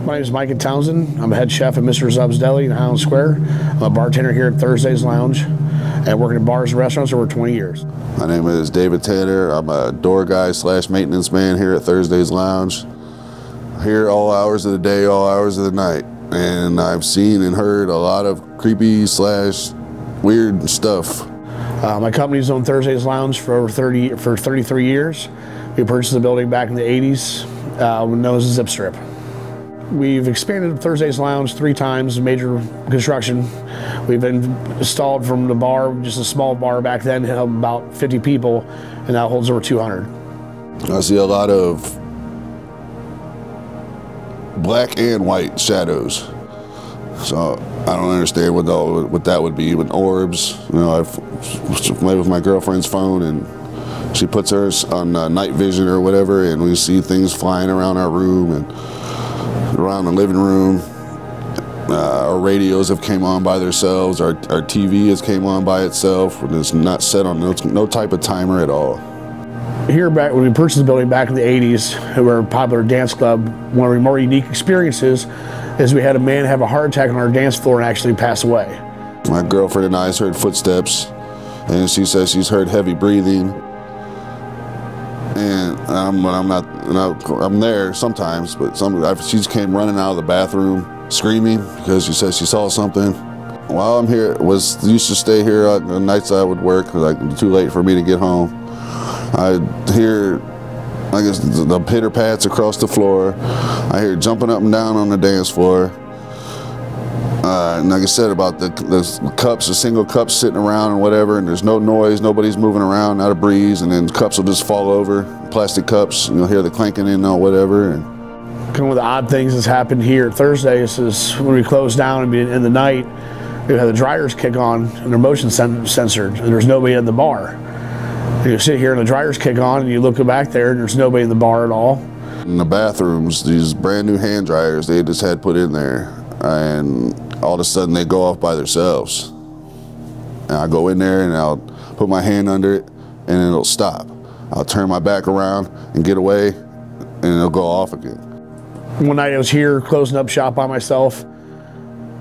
My name is Mike Townsend. I'm a head chef at Mr. Zub's Deli in Highland Square. I'm a bartender here at Thursday's Lounge and working in bars and restaurants for over 20 years. My name is David Taylor. I'm a door guy / maintenance man here at Thursday's Lounge. Here all hours of the day, all hours of the night. And I've seen and heard a lot of creepy / weird stuff. My company's owned Thursday's Lounge for 33 years. We purchased the building back in the 80s, known as the Zip Strip. We've expanded Thursday's Lounge 3 times, major construction. We've been installed from the bar, just a small bar back then, held about 50 people, and now holds over 200. I see a lot of black and white shadows. So I don't understand what that would be. With orbs, you know, I've played with my girlfriend's phone and she puts hers on night vision or whatever, and we see things flying around our room and around the living room. Our radios have came on by themselves. Our TV has came on by itself. It's not set on no type of timer at all. Here back when we purchased the building back in the 80s, we were a popular dance club. One of our more unique experiences is we had a man have a heart attack on our dance floor and actually pass away. My girlfriend and I has heard footsteps, and she says she's heard heavy breathing. And I'm there sometimes, but she just came running out of the bathroom screaming because she says she saw something. While I'm here, used to stay here on the nights I would work because it was too late for me to get home. I hear, I guess, the pitter pats across the floor. I hear jumping up and down on the dance floor. And like I said about the cups, the single cups sitting around and whatever, and there's no noise, nobody's moving around, not a breeze, and then cups will just fall over, plastic cups, and you'll hear the clanking in or whatever. And kind of one of the odd things that's happened here at Thursdays is when we close down and in the night, we have the dryers kick on and they're motion censored, and there's nobody in the bar. And you sit here and the dryers kick on and you look back there and there's nobody in the bar at all. In the bathrooms, these brand new hand dryers they just had put in there, and all of a sudden they go off by themselves. And I go in there and I'll put my hand under it and it'll stop. I'll turn my back around and get away and it'll go off again. One night I was here closing up shop by myself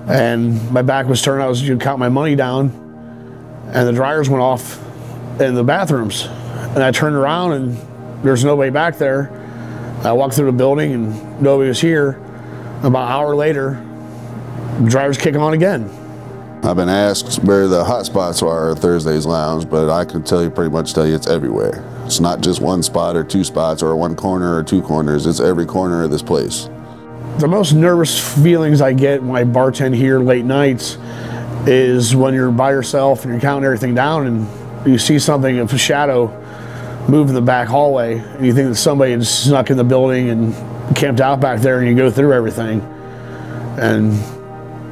and my back was turned. I was counting my money down and the dryers went off in the bathrooms. And I turned around and there's nobody back there. I walked through the building and nobody was here. About an hour later, the dryers kick on again. I've been asked where the hot spots are at Thursday's Lounge, but I can pretty much tell you it's everywhere. It's not just one spot or 2 spots or one corner or 2 corners. It's every corner of this place. The most nervous feelings I get when I bartend here late nights is when you're by yourself and you're counting everything down and you see something of a shadow move in the back hallway and you think that somebody had snuck in the building and camped out back there, and you go through everything. And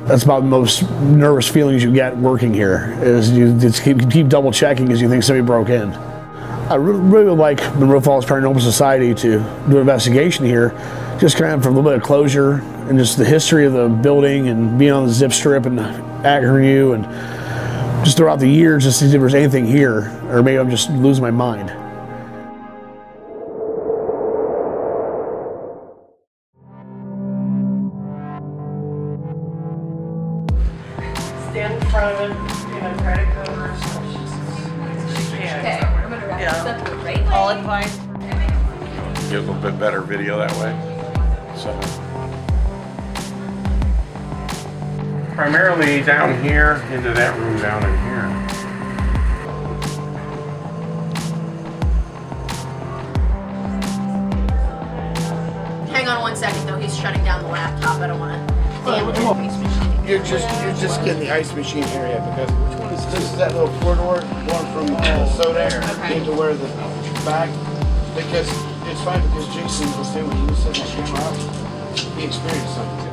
that's about the most nervous feelings you get working here, is you just keep double checking because you think somebody broke in. I really would like Munroe Falls Paranormal Society to do an investigation here, just kind of for a little bit of closure and just the history of the building and being on the Zip Strip and Akron and just throughout the years, just to see if there's anything here, or maybe I'm just losing my mind. Stand in front of it, try to cover her so Okay, I'm gonna wrap this up the right way. All advice. Get a little bit better video that way. So primarily down here into that room down in here. Hang on 1 second though, he's shutting down the laptop. I don't want to damage the ice machine. You're just getting the ice machine area because this is that little corridor going from soda into where the bag, because it's fine because Jason was saying when he was setting that camera up, he experienced something.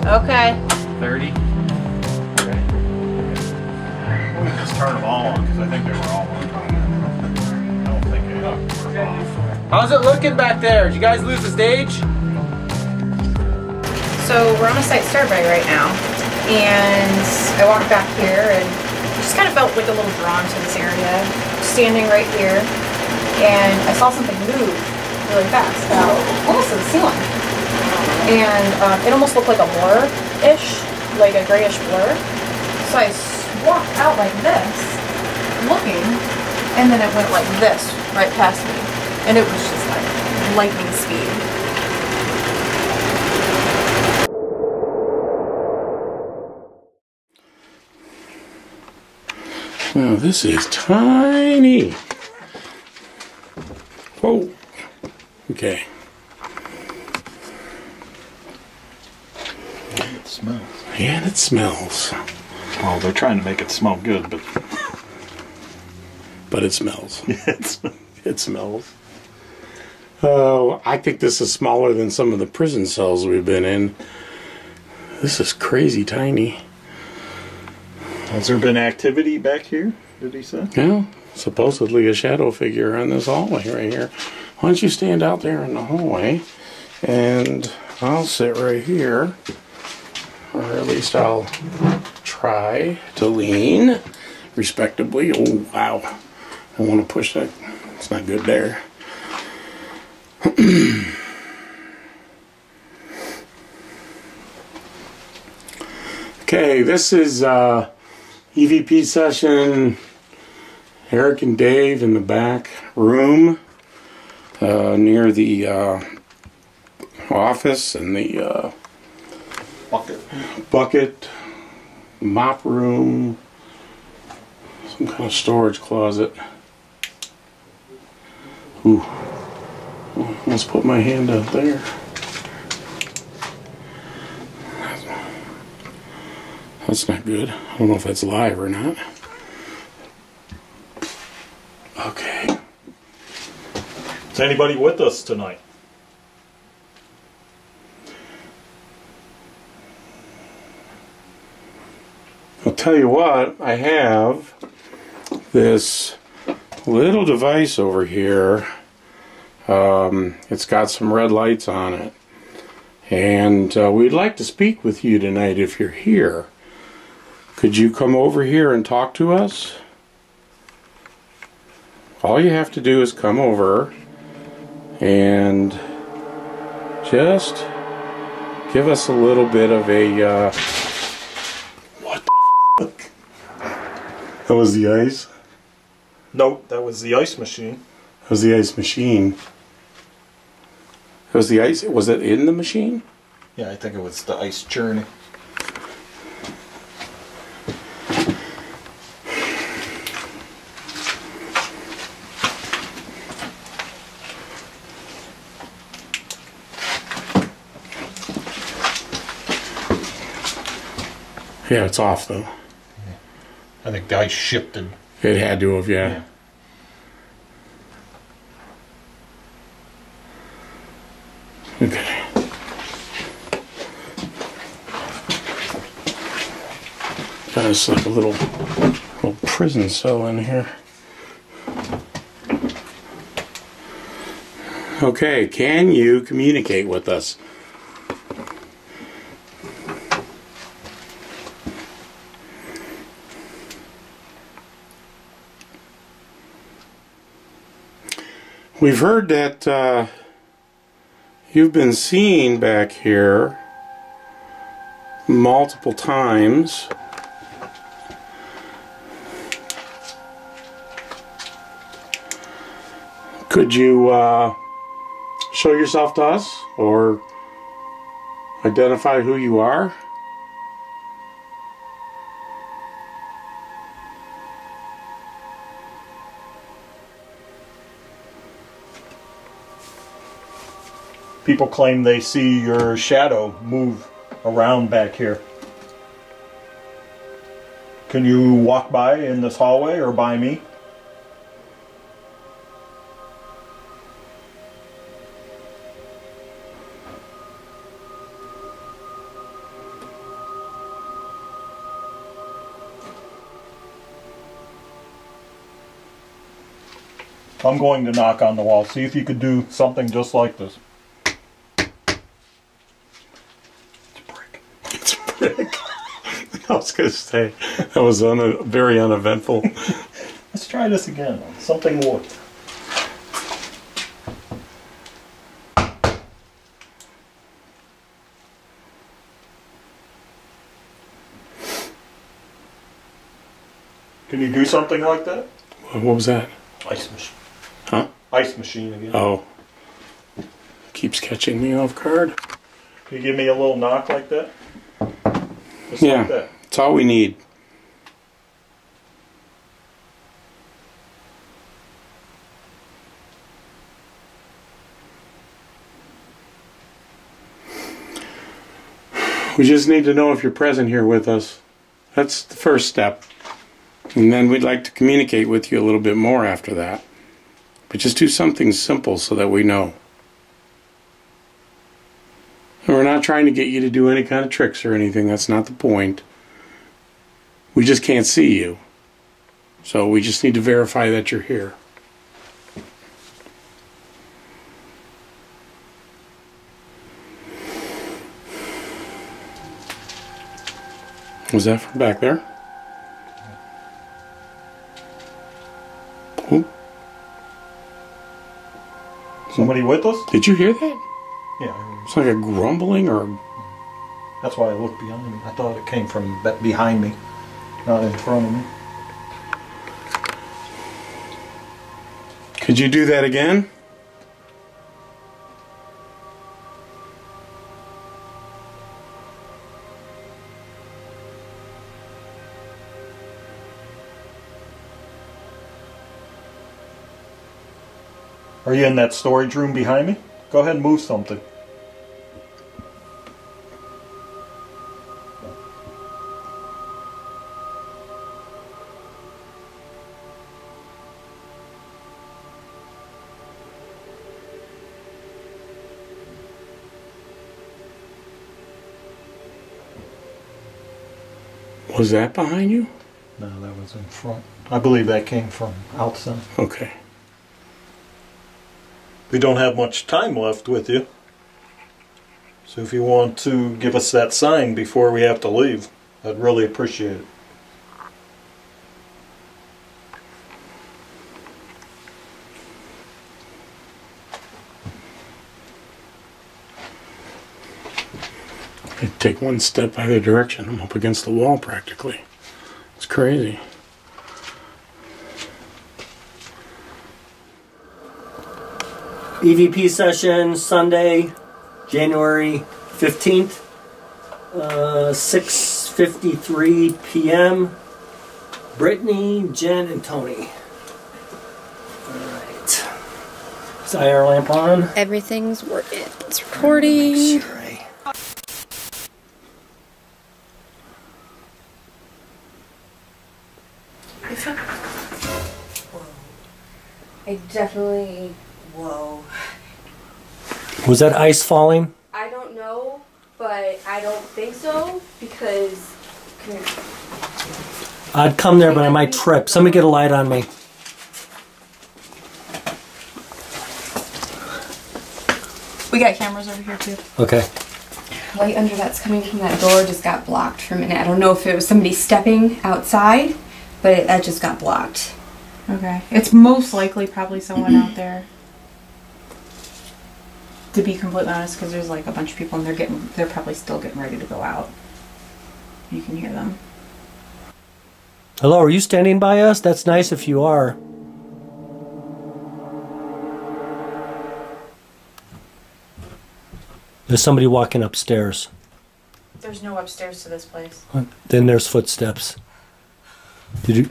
Okay. 30. Okay. We can just turn them all on because I think they were all on. I don't think they were off. How's it looking back there? Did you guys lose the stage? So we're on a site survey right now, and I walked back here and just kind of felt like a little drawn to this area. Standing right here, and I saw something move really fast, almost to the ceiling. And it almost looked like a blur-ish, like a grayish blur. So I walked out like this, looking, and then it went like this right past me. And it was just like lightning speed. Now this is tiny. Whoa. Okay. It smells. And it smells. Well, they're trying to make it smell good, but it smells. Yeah, It smells. Oh, I think this is smaller than some of the prison cells we've been in. This is crazy tiny. Has there been activity back here, did he say? Yeah, supposedly a shadow figure in this hallway right here. Why don't you stand out there in the hallway, and I'll sit right here, or at least I'll try to lean respectably. Oh, wow. I want to push that. It's not good there. Okay, this is EVP session. Eric and Dave in the back room near the office and the bucket, mop room, some kind of storage closet. Ooh, let's put my hand out there. That's not good. I don't know if that's live or not. Okay. Is anybody with us tonight? I'll tell you what, I have this little device over here. It's got some red lights on it. And we'd like to speak with you tonight if you're here. Could you come over here and talk to us? All you have to do is come over and just give us a little bit of a what the fuck? That was the ice? Nope, that was the ice machine. That was the ice machine. That was the ice. Was it in the machine? Yeah, I think it was the ice churning. Yeah, it's off though. I think the ice shifted. It had to have, yeah. Okay. Got us like a little prison cell in here. Okay, can you communicate with us? We've heard that you've been seen back here multiple times. Could you show yourself to us or identify who you are? People claim they see your shadow move around back here. Can you walk by in this hallway or by me? I'm going to knock on the wall. See if you could do something just like this. It's a brick. I was going to say, that was very uneventful. Let's try this again. Something worked. Can you do something like that? What was that? Ice machine. Huh? Ice machine again. Oh. Keeps catching me off guard. Can you give me a little knock like that? Just Yeah, like that. that's all we need. We just need to know if you're present here with us. That's the first step. And then we'd like to communicate with you a little bit more after that. But just do something simple so that we know. And we're not trying to get you to do any kind of tricks or anything. That's not the point. We just can't see you. So we just need to verify that you're here. Was that from back there? Ooh. Somebody with us? Did you hear that? Yeah. It's like a grumbling or... That's why I looked behind me. I thought it came from behind me, not in front of me. Could you do that again? Are you in that storage room behind me? Go ahead and move something. Was that behind you? No, that was in front. I believe that came from outside. Okay. We don't have much time left with you. So if you want to give us that sign before we have to leave, I'd really appreciate it. I take one step either direction, I'm up against the wall practically. It's crazy. EVP session Sunday, January 15th, 6:53 p.m. Brittany, Jen, and Tony. Alright. Is the IR lamp on? Everything's working. It's recording. I definitely... Whoa. Was that ice falling? I don't know, but I don't think so, because... Come here. I'd come there, but I might trip. Somebody get a light on me. We got cameras over here too. Okay. Light under that's coming from that door just got blocked for a minute. I don't know if it was somebody stepping outside, but that just got blocked. Okay. It's most likely probably someone out there. To be completely honest, because there's like a bunch of people and they're probably still getting ready to go out. You can hear them. Hello, are you standing by us? That's nice if you are. There's somebody walking upstairs. There's no upstairs to this place. Then there's footsteps. Did you...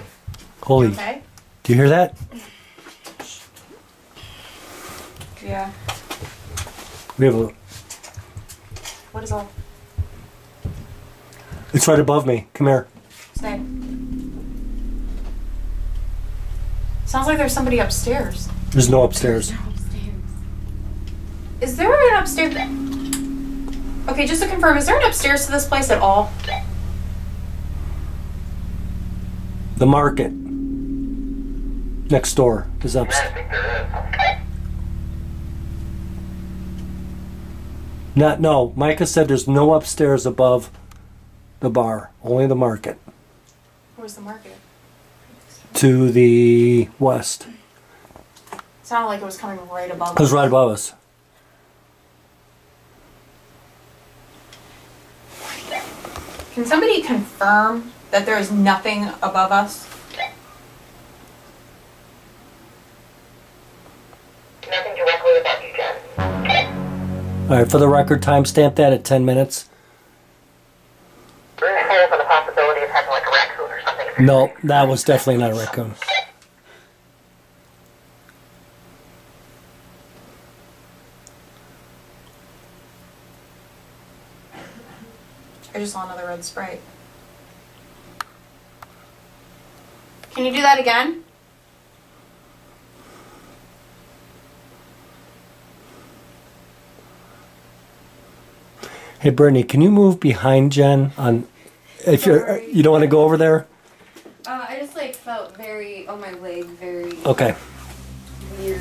Holy... You okay? Do you hear that? Yeah. We have a... What is all? It's right above me. Come here. Stay. Sounds like there's somebody upstairs. There's no upstairs. Is there an upstairs? Okay, just to confirm, is there an upstairs to this place at all? The market next door is upstairs. No. Micah said there's no upstairs above the bar, only the market. Where's the market? To the west. It sounded like it was coming right above It was right above us. Can somebody confirm that there is nothing above us? nothing directly about you, Jen. All right, for the record, timestamp that at 10 minutes. We're in hold for the possibility of having like a raccoon or something. No, that was definitely not a raccoon. I just saw another red Sprite. Can you do that again? Hey, Brittany, can you move behind Jen on? If you don't want to go over there. I just like felt very on my leg, very Okay. weird.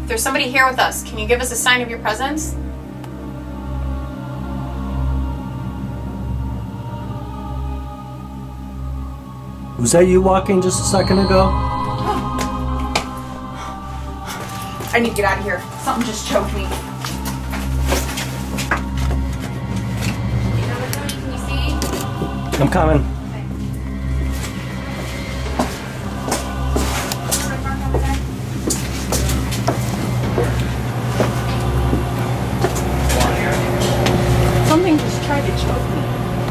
There's somebody here with us. Can you give us a sign of your presence? Was that you walking just a second ago? I need to get out of here. Something just choked me. Can you see? I'm coming. Something just tried to choke me.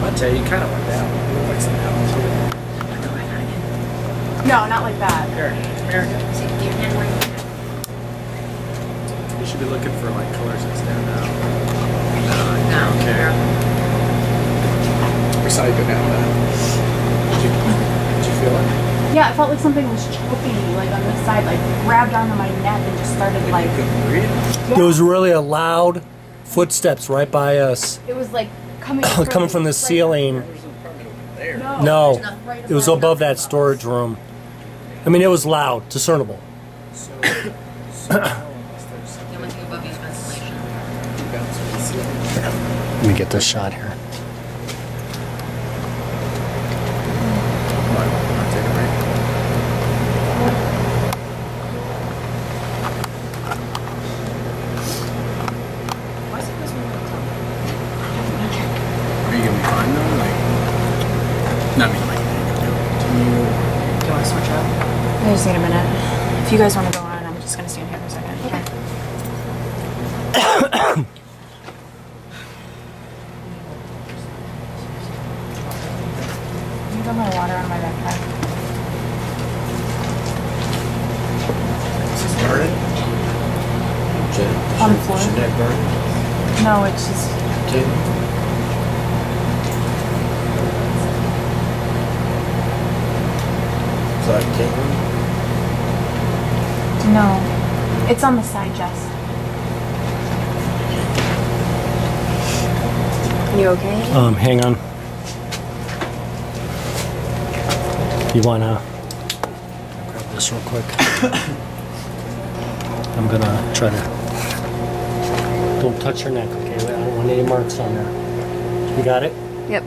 I tell you, kind of like that. It looked like something happened to you. No, not like that. Here, you should be looking for like colors that stand out. No, okay. We saw you go down that. Did you feel it? Yeah, it felt like something was choking me, like on this side, like grabbed onto my neck and just started like. There was really a loud footsteps right by us. It was like coming coming from the ceiling. No, it was above that storage room. I mean, it was loud, discernible. Let me get this shot here. Are you gonna be fine though? Like, not me. Like, do you want to switch up? I just need a minute. If you guys want to go on, I'm just gonna stand here for a second. Okay. Can you dump my water on my backpack? Is this burning? On the floor? Should that burn? No, it's just. Table? Is that tingling? No. It's on the side, Jess. You okay? Hang on. You wanna grab this real quick? I'm gonna try to. Don't touch your neck, okay? I don't want any marks on there. You got it? Yep.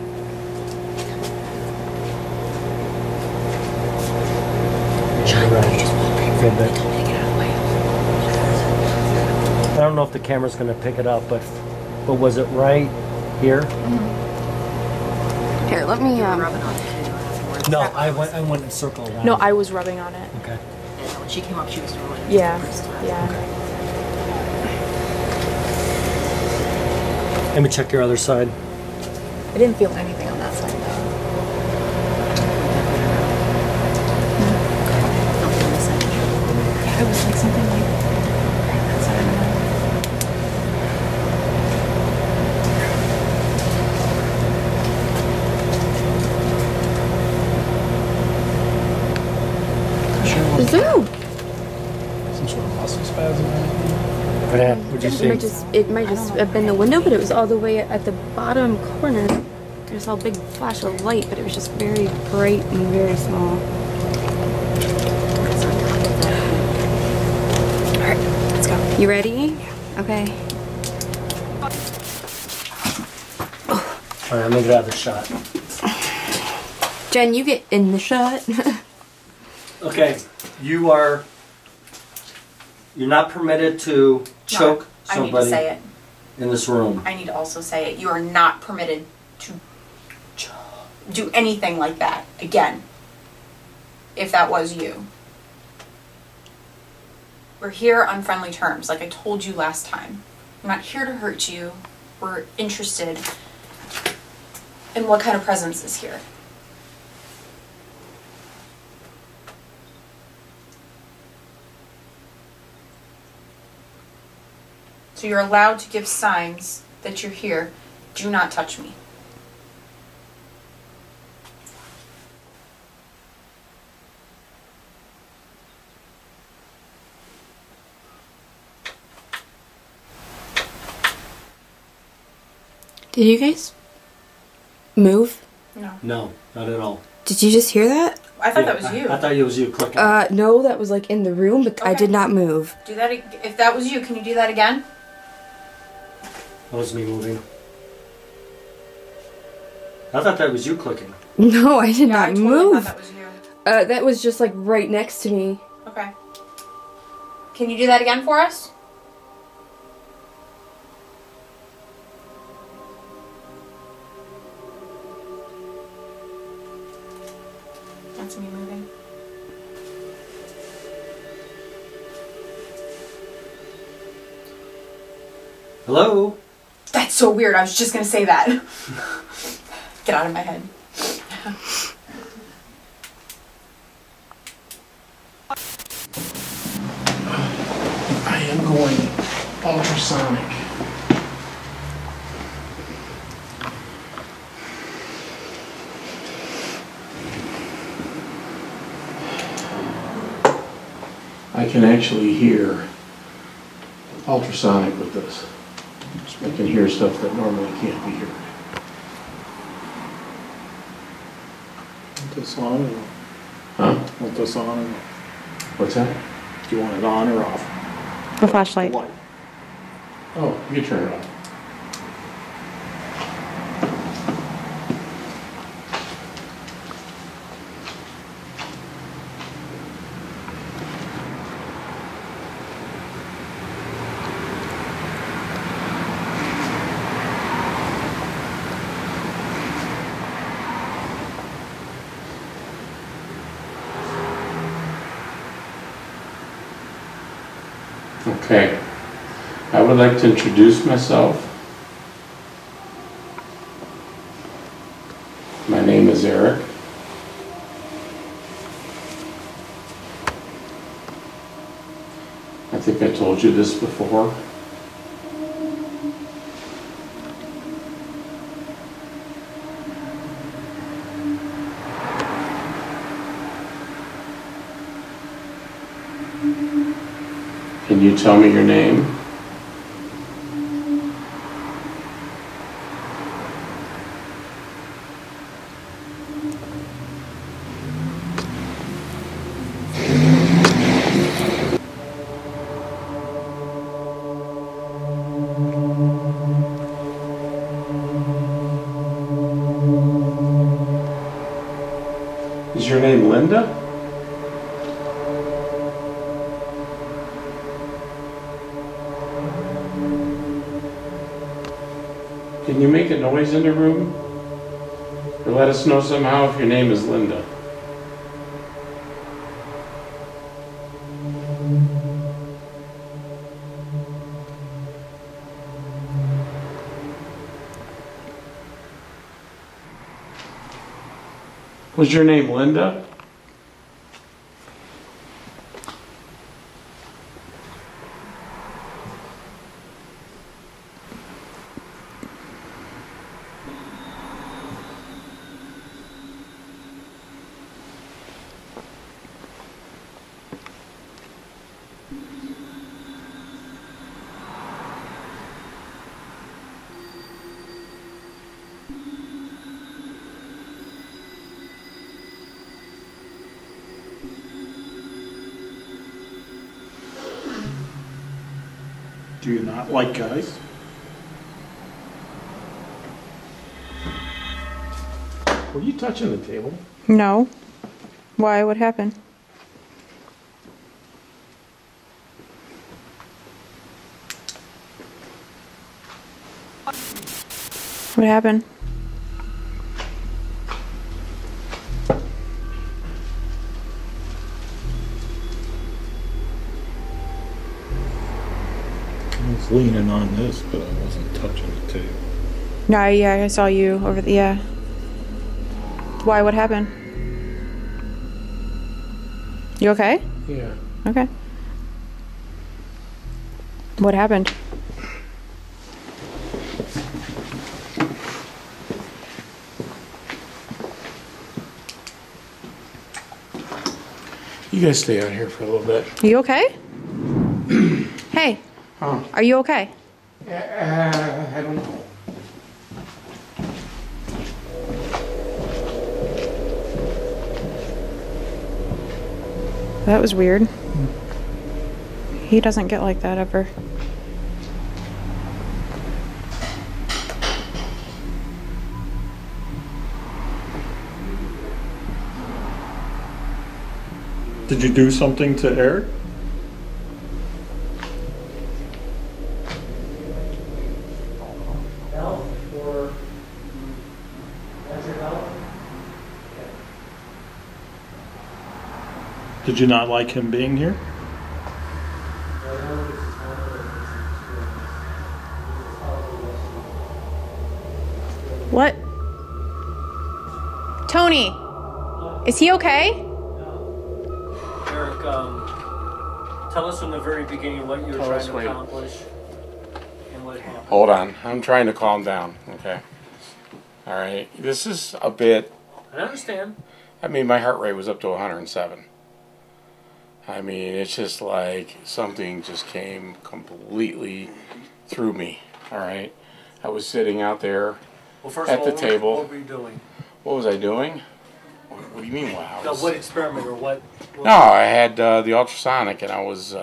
Good bit. I don't know if the camera's gonna pick it up, but was it right here? Here, let me No, I went in a circle around. No, I was rubbing on it. Okay. And when she came up, she was doing it. Yeah. Yeah. Let me check your other side. I didn't feel anything on that side though. Yeah, it was like something like that side of my. Zoom. Some sort of muscle spasm or anything? What'd you see? It might just have been the window, but it was all the way at the bottom corner. I saw a big flash of light, but it was just very bright and very small. Alright, let's go. You ready? Okay. Alright, I'm gonna get out of the shot. Jen, you get in the shot. Okay, you're not permitted to choke I need to somebody say it. in this room. I need to also say it. You are not permitted to do anything like that again. if that was you. We're here on friendly terms, like I told you last time. I'm not here to hurt you. We're interested in what kind of presence is here. So you're allowed to give signs that you're here. Do not touch me. Did you guys move? No. No, not at all. Did you just hear that? I thought that was you. I thought it was you clicking. No, that was like in the room, but I did not move. Do that. If that was you, can you do that again? That was me moving. I thought that was you clicking. No, I did not totally move. thought that was you. That was just like right next to me. Okay. Can you do that again for us? That's me moving. Hello? That's so weird. I was just gonna say that. Get out of my head. I am going ultrasonic. I can actually hear ultrasonic with this. I can hear stuff that normally can't be heard. Want this on or? Huh? Want this on or? What's that? Do you want it on or off? The flashlight. Light. Oh, you can turn it off. Okay, I would like to introduce myself. My name is Eric. I think I told you this before. Can you tell me your name? Is your name Linda? Can you make a noise in the room? Or let us know somehow if your name is Linda. Was your name Linda? Do you not like guys? Were you touching the table? No. Why? What happened? What happened? was leaning on this, but I wasn't touching the table. No, yeah, I saw you over the, yeah. Why, what happened? You okay? Yeah. Okay. What happened? You guys stay out here for a little bit. Are you okay? Hey. Huh? Are you okay? I don't know. That was weird. He doesn't get like that ever. Did you do something to Eric? Did you not like him being here? What? Tony, is he okay? Eric, tell us from the very beginning what you were trying to accomplish and what happened. Hold on. I'm trying to calm down. Okay. All right. This is a bit... I understand. I mean, my heart rate was up to 107. I mean, it's just like something just came completely through me. All right. I was sitting out there at the table. What were you doing? What was I doing? What do you mean? Wow. No, what experiment or what? No, I had the ultrasonic, and I was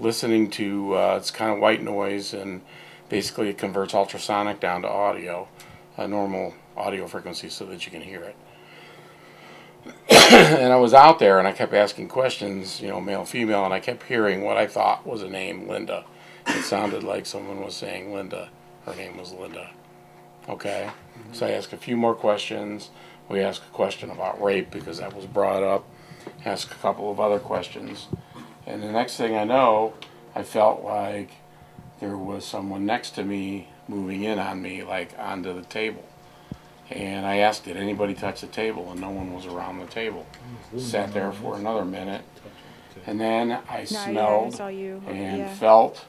listening to it's kind of white noise, and basically it converts ultrasonic down to audio, a normal audio frequency, so that you can hear it. And I was out there, and I kept asking questions, you know, male, female, and I kept hearing what I thought was a name, Linda. It sounded like someone was saying Linda. Her name was Linda. Okay? So I asked a few more questions. We asked a question about rape because that was brought up. Asked a couple of other questions. And the next thing I know, I felt like there was someone next to me moving in on me, like onto the table. And I asked, did anybody touch the table? And no one was around the table. Sat there for another minute. And then I smelled and felt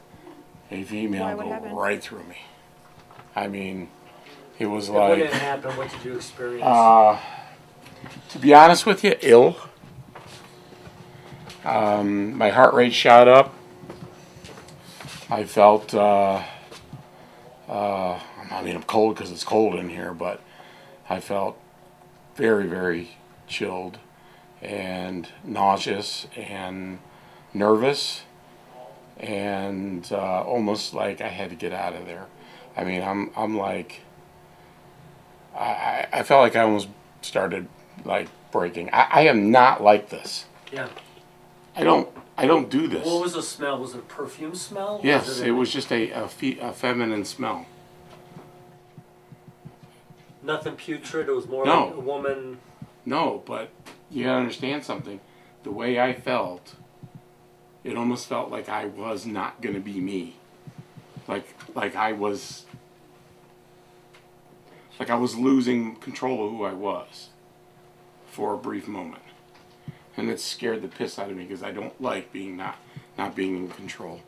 a female go right through me. I mean, it was like... What did happen? What did you experience? To be honest with you, ill. My heart rate shot up. I felt... I mean, I'm cold because it's cold in here, but I felt very, very chilled and nauseous and nervous and almost like I had to get out of there. I mean, I'm like, I felt like I almost started like breaking. I am not like this. Yeah. I don't do this. What was the smell? Was it a perfume smell? Yes, it was just a feminine smell. Nothing putrid. It was more like a woman. No, but you gotta understand something. The way I felt, it almost felt like I was not gonna be me. Like I was losing control of who I was for a brief moment, and it scared the piss out of me because I don't like being not being in control.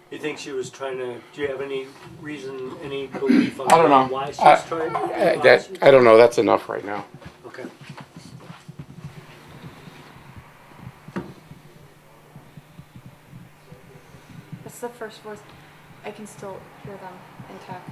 You think she was trying to? Do you have any reason, any belief on I don't know. why she was trying? I don't know. That's enough right now. Okay. That's the first voice. I can still hear them intact.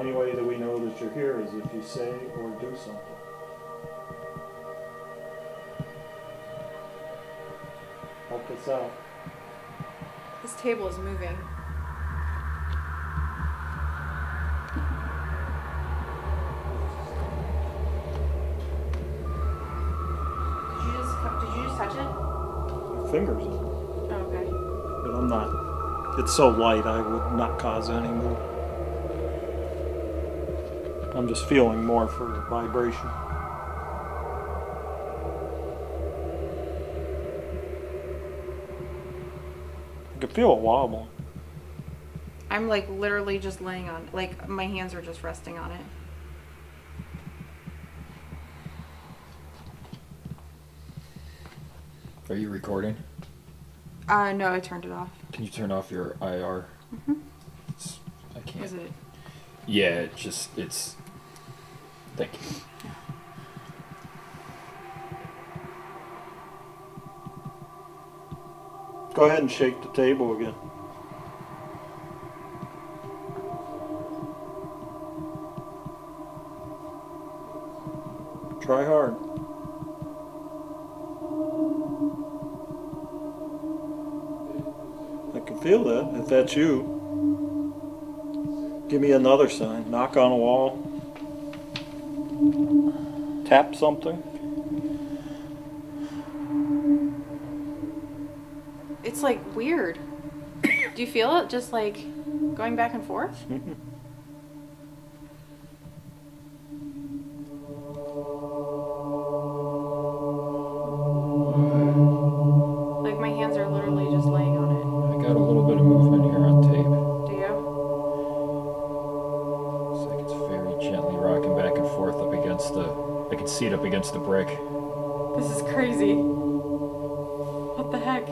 only way that we know that you're here is if you say or do something. Help us out. This table is moving. Did you just touch it? My fingers. Oh, okay. But I'm not. It's so light, I would not cause any move. I'm just feeling more for vibration. I can feel it wobble. I'm like literally just laying on, like my hands are just resting on it. Are you recording? No, I turned it off. Can you turn off your IR? Mm-hmm. I can't. Is it? Yeah, it's. Thank you. Go ahead and shake the table again. Try hard. I can feel that, if that's you. Give me another sign. Knock on a wall. Tap something. It's like weird. Do you feel it just like going back and forth? Mm-hmm. Like my hands are literally just laying on it. I got a little bit of movement here on tape. Do you? It's like it's very gently rocking back and forth up against the. I can see it up against the brick. This is crazy. What the heck?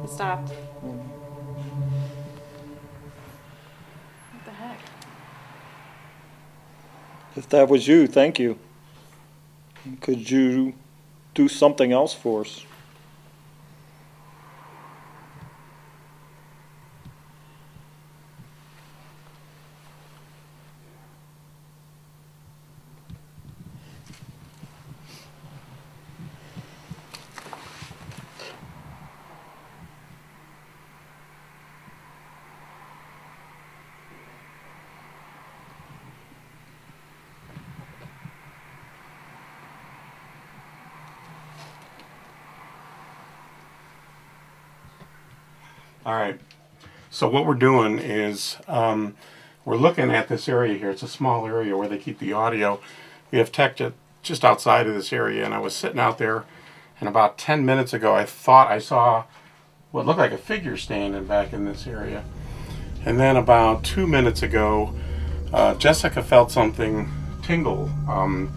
It stopped. What the heck? If that was you, thank you. Could you do something else for us? All right, so what we're doing is we're looking at this area here. It's a small area where they keep the audio. We have tech just outside of this area, and I was sitting out there, and about 10 minutes ago I thought I saw what looked like a figure standing back in this area. And then about 2 minutes ago, Jessica felt something tingle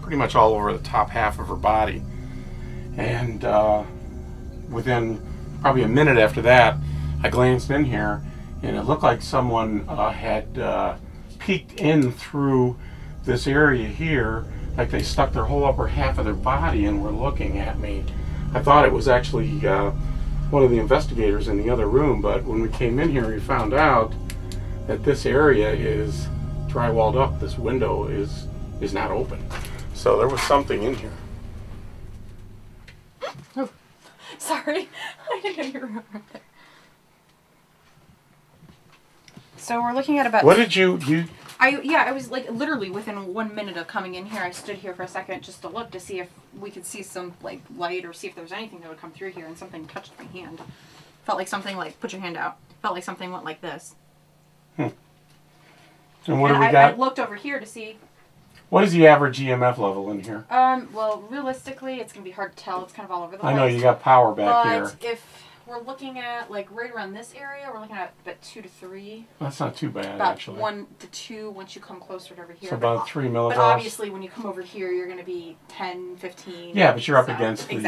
pretty much all over the top half of her body. And within probably a minute after that, I glanced in here, and it looked like someone had peeked in through this area here, like they stuck their whole upper half of their body and were looking at me. I thought it was actually one of the investigators in the other room, but when we came in here, we found out that this area is drywalled up. This window is not open. So there was something in here. Oh, sorry. I didn't hear right there. So we're looking at about... What did you... I was like literally within 1 minute of coming in here, I stood here for a second just to look to see if we could see some like light or see if there was anything that would come through here, and something touched my hand. Felt like something like, put your hand out. Felt like something went like this. And what do we got? I looked over here to see... What is the average EMF level in here? Well, realistically, it's going to be hard to tell. It's kind of all over the place. I know you got power back here. But if we're looking at, like, right around this area, we're looking at about 2 to 3. That's not too bad, about actually. 1 to 2 once you come closer to over here. So about 3 millivolts. But obviously, when you come over here, you're going to be 10, 15. Yeah, but you're up against the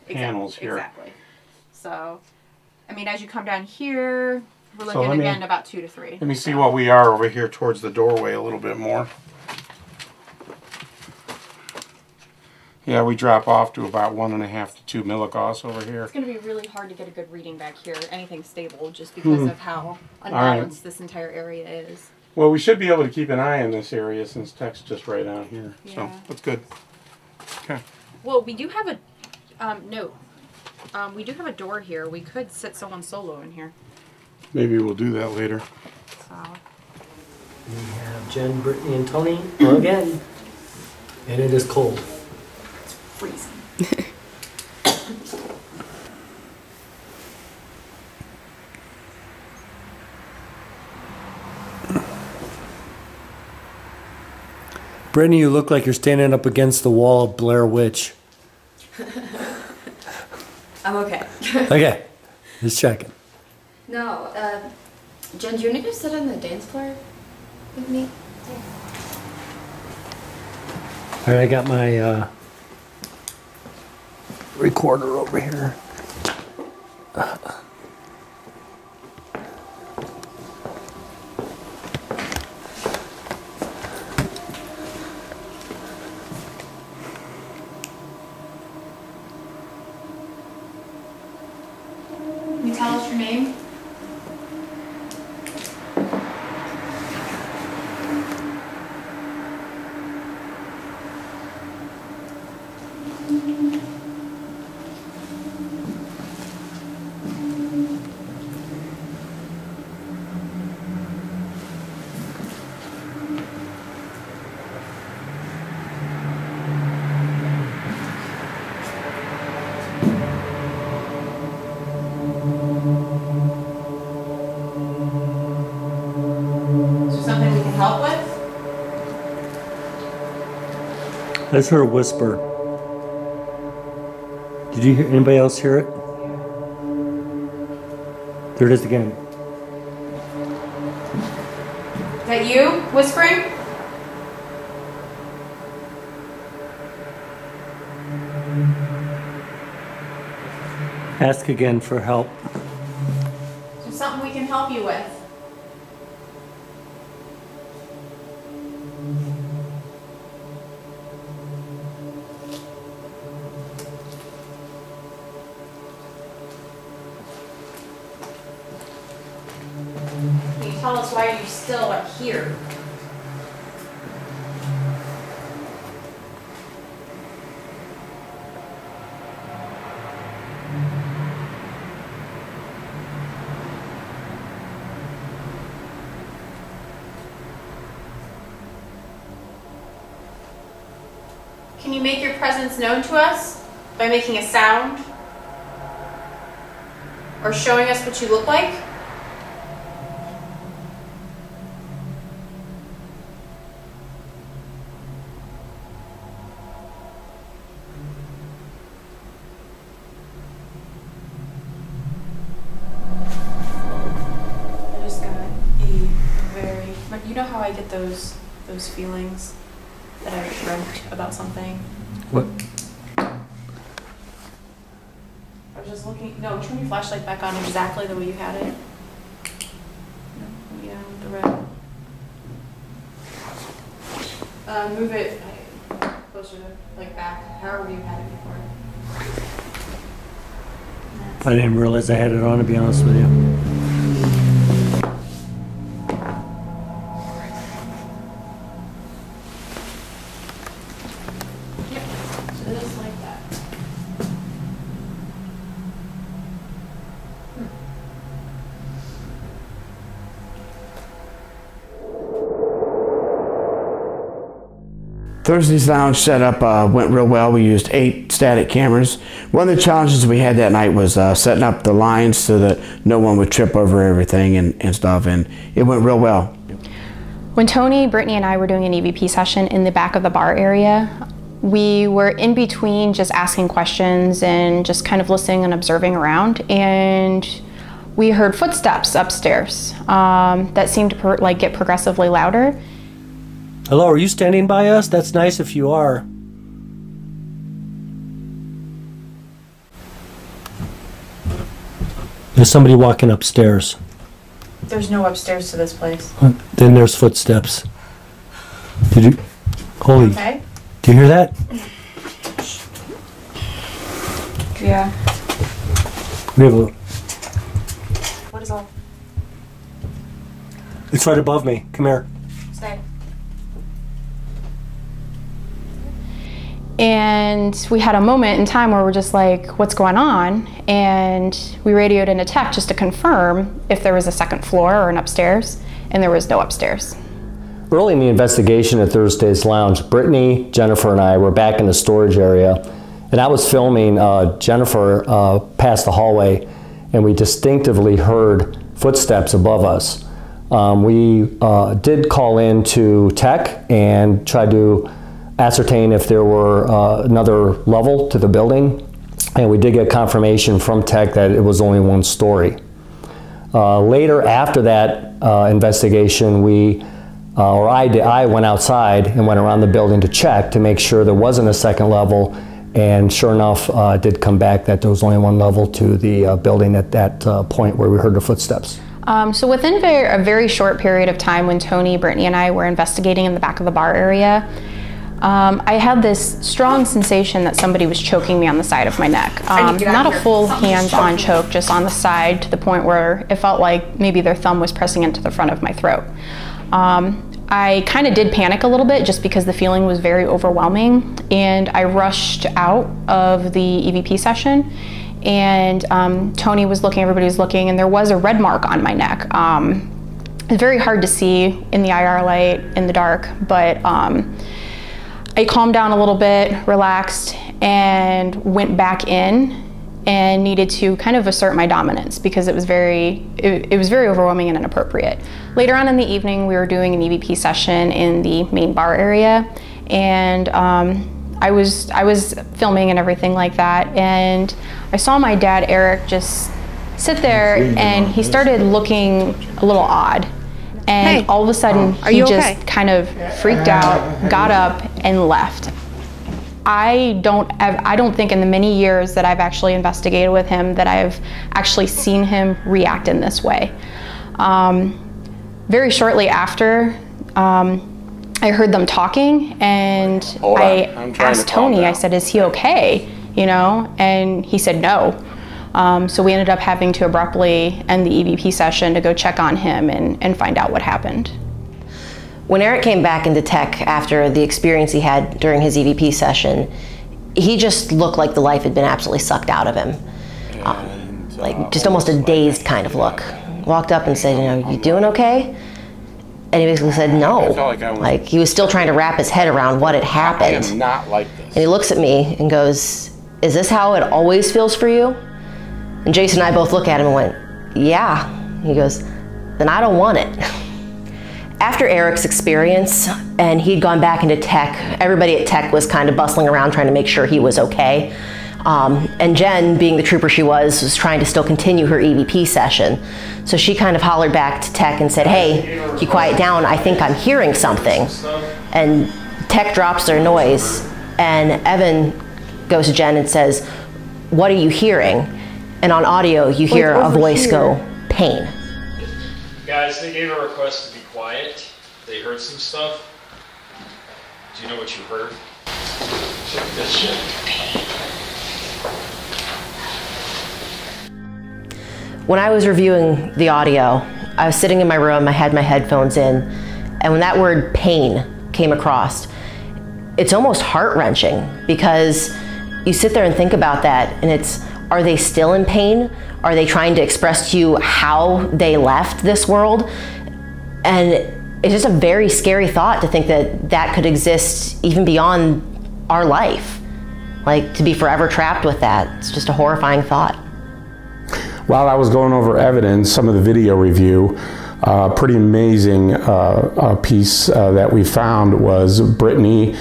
panels here. Exactly. So, I mean, as you come down here, we're looking again about 2 to 3. Let me see what we are over here towards the doorway a little bit more. Yeah, we drop off to about 1.5 to 2 milligauss over here. It's going to be really hard to get a good reading back here, anything stable, just because of how unbalanced this entire area is. Well, we should be able to keep an eye on this area since Tech's just right out here. Yeah. So that's good. Okay. Well, we do have a note. We do have a door here. We could sit someone solo in here. Maybe we'll do that later. So. We have Jen, Brittany, and Tony again. And it is cold. It's freezing. Brittany, you look like you're standing up against the wall of Blair Witch. I'm okay. Okay, just checking. No, Jen, do you need to sit on the dance floor with me? All right, I got my recorder over here. Can you tell us your name? Help with? That's her whisper. Did you hear anybody else hear it? There it is again. Is that you whispering? Ask again for help. Is there something we can help you with? Can you tell us why you still are here? Can you make your presence known to us by making a sound? Or showing us what you look like? I just got you know how I get those feelings that I dreamt about something? What? I was just looking. No, turn your flashlight back on exactly the way you had it. No, yeah, the red. Move it closer to, like, back, however you had it before. I didn't realize I had it on, to be honest with you. Yep, so just like that. Thursday's lounge setup went real well. We used 8 static cameras. One of the challenges we had that night was setting up the lines so that no one would trip over everything and stuff, and it went real well. When Tony, Brittany, and I were doing an EVP session in the back of the bar area, we were in between just asking questions and just kind of listening and observing around, and we heard footsteps upstairs that seemed to get progressively louder. Hello, are you standing by us? That's nice if you are. There's somebody walking upstairs. There's no upstairs to this place. Then there's footsteps. Did you? Holy. Okay. Do you hear that? Yeah. We have a, What is all? it's right above me. Come here. Stay. And we had a moment in time where we're just like, what's going on? And we radioed into tech just to confirm if there was a second floor or an upstairs, and there was no upstairs. Early in the investigation at Thursday's Lounge, Brittany, Jennifer, and I were back in the storage area, and I was filming Jennifer past the hallway, and we distinctively heard footsteps above us. We did call in to tech and tried to ascertain if there were another level to the building, and we did get confirmation from tech that it was only one story. Later, after that investigation, I went outside and went around the building to check to make sure there wasn't a second level, and sure enough, it did come back that there was only one level to the building at that point where we heard the footsteps. So within a very short period of time when Tony, Brittany, and I were investigating in the back of the bar area, I had this strong sensation that somebody was choking me on the side of my neck. Not a full hands-on choke, just on the side to the point where it felt like maybe their thumb was pressing into the front of my throat. I kind of did panic a little bit just because the feeling was very overwhelming, and I rushed out of the EVP session, and Tony was looking, everybody was looking, and there was a red mark on my neck. It's very hard to see in the IR light in the dark, but I calmed down a little bit, relaxed, and went back in and needed to kind of assert my dominance because it was very overwhelming and inappropriate. Later on in the evening, we were doing an EVP session in the main bar area, and I was filming and everything like that, and I saw my dad, Eric, just sit there, and he started looking a little odd. And Hey, all of a sudden, are he you just okay? kind of freaked out, got up, and left. I don't think in the many years that I've actually investigated with him that I've actually seen him react in this way. Very shortly after, I heard them talking, and I asked Tony, I said, is he okay? You know, and he said no. So we ended up having to abruptly end the EVP session to go check on him and find out what happened. When Eric came back into tech after the experience he had during his EVP session, he just looked like the life had been absolutely sucked out of him. Like just almost a dazed kind of look. Walked up and said, you know, you doing okay? And he basically said no. Like he was still trying to wrap his head around what had happened. I am not like this. And he looks at me and goes, is this how it always feels for you? And Jason and I both look at him and went, yeah. He goes, then I don't want it. After Eric's experience, and he'd gone back into tech, everybody at tech was kind of bustling around trying to make sure he was okay. And Jen, being the trooper she was trying to still continue her EVP session. So she kind of hollered back to tech and said, hey, you quiet down, I think I'm hearing something. And tech drops their noise, and Evan goes to Jen and says, what are you hearing? And on audio, you hear a voice go, pain. Guys, they gave a request to be quiet. They heard some stuff. Do you know what you heard? Check this shit. When I was reviewing the audio, I was sitting in my room, I had my headphones in, and when that word pain came across, it's almost heart-wrenching because you sit there and think about that, and it's, are they still in pain? Are they trying to express to you how they left this world? And it's just a very scary thought to think that that could exist even beyond our life. Like, to be forever trapped with that, it's just a horrifying thought. While I was going over evidence, some of the video review, pretty amazing piece that we found was Brittany,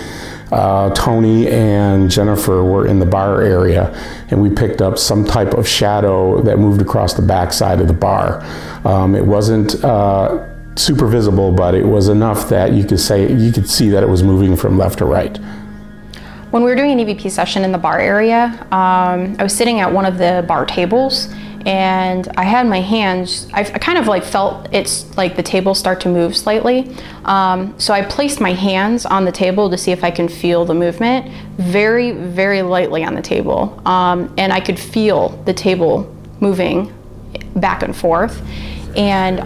Tony, and Jennifer were in the bar area, and we picked up some type of shadow that moved across the back side of the bar. It wasn't super visible, but it was enough that you could see that it was moving from left to right. When we were doing an EVP session in the bar area, I was sitting at one of the bar tables, and I had my hands, I kind of like felt it's like the table start to move slightly. So I placed my hands on the table to see if I can feel the movement very, very lightly on the table. And I could feel the table moving back and forth. And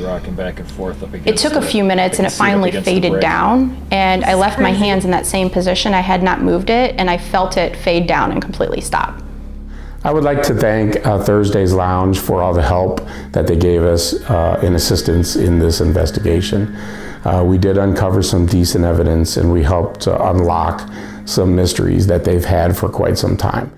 rocking back and forth up against it took a few minutes and it finally faded down, and I left my hands in that same position. I had not moved it, and I felt it fade down and completely stop. I would like to thank Thursday's Lounge for all the help that they gave us in assistance in this investigation. We did uncover some decent evidence, and we helped unlock some mysteries that they've had for quite some time.